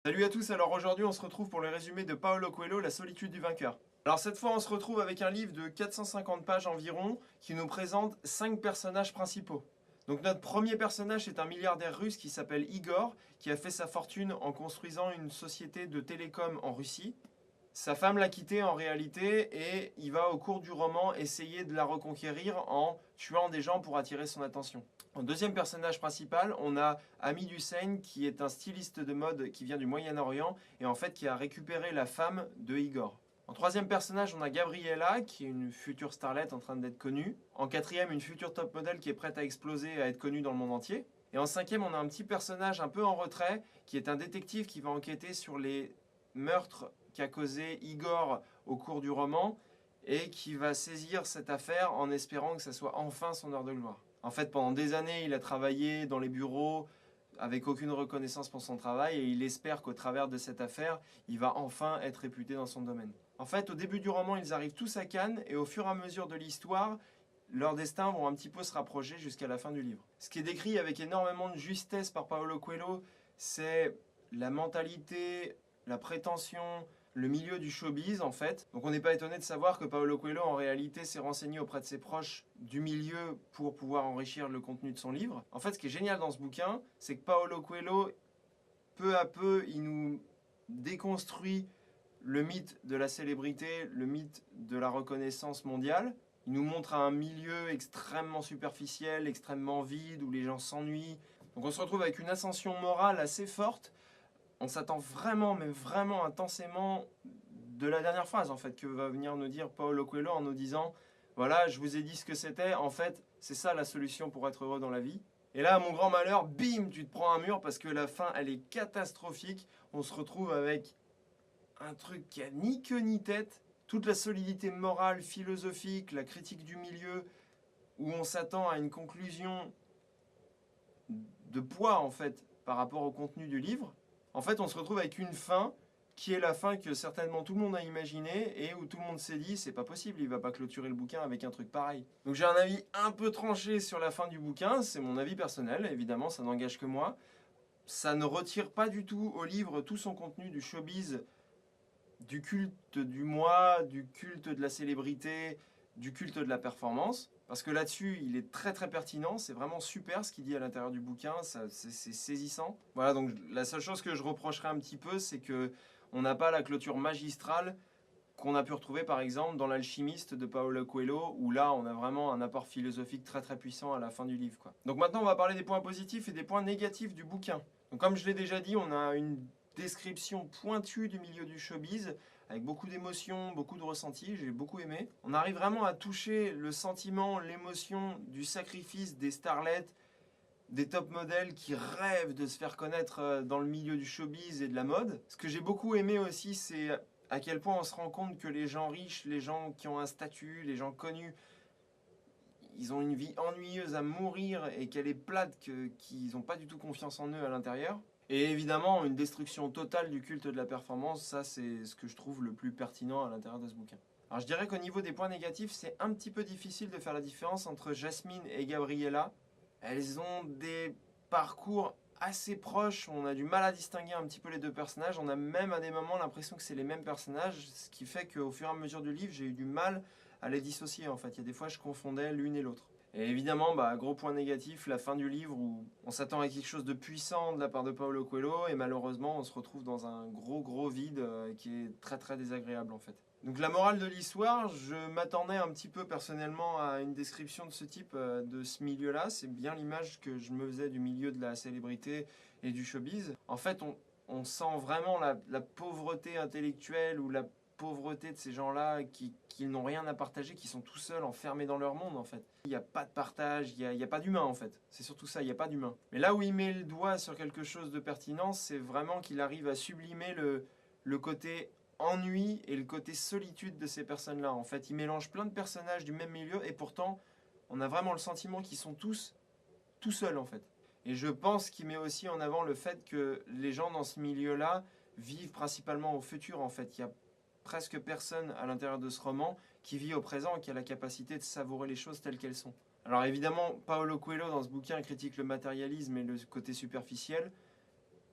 Salut à tous, alors aujourd'hui on se retrouve pour le résumé de Paulo Coelho, La solitude du vainqueur. Alors cette fois on se retrouve avec un livre de 450 pages environ qui nous présente 5 personnages principaux. Donc notre premier personnage est un milliardaire russe qui s'appelle Igor, qui a fait sa fortune en construisant une société de télécom en Russie. Sa femme l'a quitté en réalité et il va au cours du roman essayer de la reconquérir en tuant des gens pour attirer son attention. En deuxième personnage principal, on a Hamid Hussein qui est un styliste de mode qui vient du Moyen-Orient et en fait qui a récupéré la femme de Igor. En troisième personnage, on a Gabriella qui est une future starlette en train d'être connue. En quatrième, une future top model qui est prête à exploser et à être connue dans le monde entier. Et en cinquième, on a un petit personnage un peu en retrait qui est un détective qui va enquêter sur les meurtres qu'a causé Igor au cours du roman et qui va saisir cette affaire en espérant que ça soit enfin son heure de gloire. En fait, pendant des années, il a travaillé dans les bureaux avec aucune reconnaissance pour son travail et il espère qu'au travers de cette affaire, il va enfin être réputé dans son domaine. En fait, au début du roman, ils arrivent tous à Cannes et au fur et à mesure de l'histoire, leurs destins vont un petit peu se rapprocher jusqu'à la fin du livre. Ce qui est décrit avec énormément de justesse par Paulo Coelho, c'est la mentalité, la prétention, le milieu du showbiz en fait. Donc on n'est pas étonné de savoir que Paulo Coelho en réalité s'est renseigné auprès de ses proches du milieu pour pouvoir enrichir le contenu de son livre. En fait, ce qui est génial dans ce bouquin, c'est que Paulo Coelho, peu à peu, il nous déconstruit le mythe de la célébrité, le mythe de la reconnaissance mondiale. Il nous montre un milieu extrêmement superficiel, extrêmement vide, où les gens s'ennuient. Donc on se retrouve avec une ascension morale assez forte. On s'attend vraiment, mais vraiment intensément de la dernière phrase en fait que va venir nous dire Paulo Coelho en nous disant voilà, je vous ai dit ce que c'était, en fait, c'est ça la solution pour être heureux dans la vie. Et là, à mon grand malheur, bim, tu te prends un mur parce que la fin, elle est catastrophique. On se retrouve avec un truc qui a ni queue ni tête. Toute la solidité morale, philosophique, la critique du milieu, où on s'attend à une conclusion de poids en fait par rapport au contenu du livre. En fait, on se retrouve avec une fin qui est la fin que certainement tout le monde a imaginé et où tout le monde s'est dit c'est pas possible, il va pas clôturer le bouquin avec un truc pareil. Donc j'ai un avis un peu tranché sur la fin du bouquin, c'est mon avis personnel, évidemment ça n'engage que moi. Ça ne retire pas du tout au livre tout son contenu du showbiz, du culte du moi, du culte de la célébrité, du culte de la performance. Parce que là-dessus, il est très très pertinent, c'est vraiment super ce qu'il dit à l'intérieur du bouquin, c'est saisissant. Voilà, donc la seule chose que je reprocherais un petit peu, c'est que on n'a pas la clôture magistrale qu'on a pu retrouver par exemple dans L'Alchimiste de Paulo Coelho, où là on a vraiment un apport philosophique très très puissant à la fin du livre, quoi. Donc maintenant on va parler des points positifs et des points négatifs du bouquin. Donc comme je l'ai déjà dit, on a une description pointue du milieu du showbiz, avec beaucoup d'émotions, beaucoup de ressentis, j'ai beaucoup aimé. On arrive vraiment à toucher le sentiment, l'émotion du sacrifice des starlets, des top modèles qui rêvent de se faire connaître dans le milieu du showbiz et de la mode. Ce que j'ai beaucoup aimé aussi, c'est à quel point on se rend compte que les gens riches, les gens qui ont un statut, les gens connus, ils ont une vie ennuyeuse à mourir et qu'elle est plate, qu'ils n'ont pas du tout confiance en eux à l'intérieur. Et évidemment, une destruction totale du culte de la performance, ça c'est ce que je trouve le plus pertinent à l'intérieur de ce bouquin. Alors je dirais qu'au niveau des points négatifs, c'est un petit peu difficile de faire la différence entre Jasmine et Gabriella. Elles ont des parcours assez proches, on a du mal à distinguer un petit peu les deux personnages, on a même à des moments l'impression que c'est les mêmes personnages, ce qui fait qu'au fur et à mesure du livre, j'ai eu du mal à les dissocier en fait. Il y a des fois je confondais l'une et l'autre. Et évidemment, gros point négatif, la fin du livre où on s'attend à quelque chose de puissant de la part de Paulo Coelho et malheureusement on se retrouve dans un gros vide qui est très très désagréable en fait. Donc la morale de l'histoire, je m'attendais un petit peu personnellement à une description de ce type, de ce milieu-là. C'est bien l'image que je me faisais du milieu de la célébrité et du showbiz. En fait, on sent vraiment la pauvreté intellectuelle ou la pauvreté de ces gens-là qui n'ont rien à partager, qui sont tout seuls, enfermés dans leur monde en fait. Il n'y a pas de partage, il y a pas d'humain en fait. C'est surtout ça, il n'y a pas d'humain. Mais là où il met le doigt sur quelque chose de pertinent, c'est vraiment qu'il arrive à sublimer le côté ennui et le côté solitude de ces personnes-là. En fait, il mélange plein de personnages du même milieu et pourtant, on a vraiment le sentiment qu'ils sont tous tout seuls en fait. Et je pense qu'il met aussi en avant le fait que les gens dans ce milieu-là vivent principalement au futur en fait. Il y a presque personne à l'intérieur de ce roman qui vit au présent, qui a la capacité de savourer les choses telles qu'elles sont. Alors évidemment, Paulo Coelho dans ce bouquin critique le matérialisme et le côté superficiel.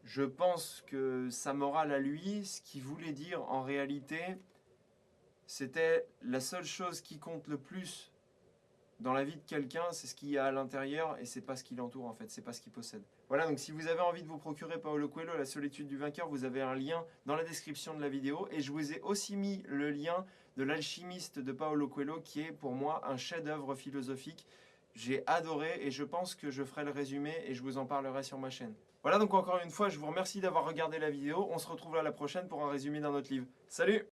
Je pense que sa morale à lui, ce qu'il voulait dire en réalité, c'était la seule chose qui compte le plus dans la vie de quelqu'un, c'est ce qu'il y a à l'intérieur et c'est pas ce qui l'entoure en fait, c'est pas ce qu'il possède. Voilà, donc si vous avez envie de vous procurer Paulo Coelho, La solitude du vainqueur, vous avez un lien dans la description de la vidéo et je vous ai aussi mis le lien de L'Alchimiste de Paulo Coelho qui est pour moi un chef-d'œuvre philosophique. J'ai adoré et je pense que je ferai le résumé et je vous en parlerai sur ma chaîne. Voilà, donc encore une fois, je vous remercie d'avoir regardé la vidéo. On se retrouve à la prochaine pour un résumé d'un autre livre. Salut!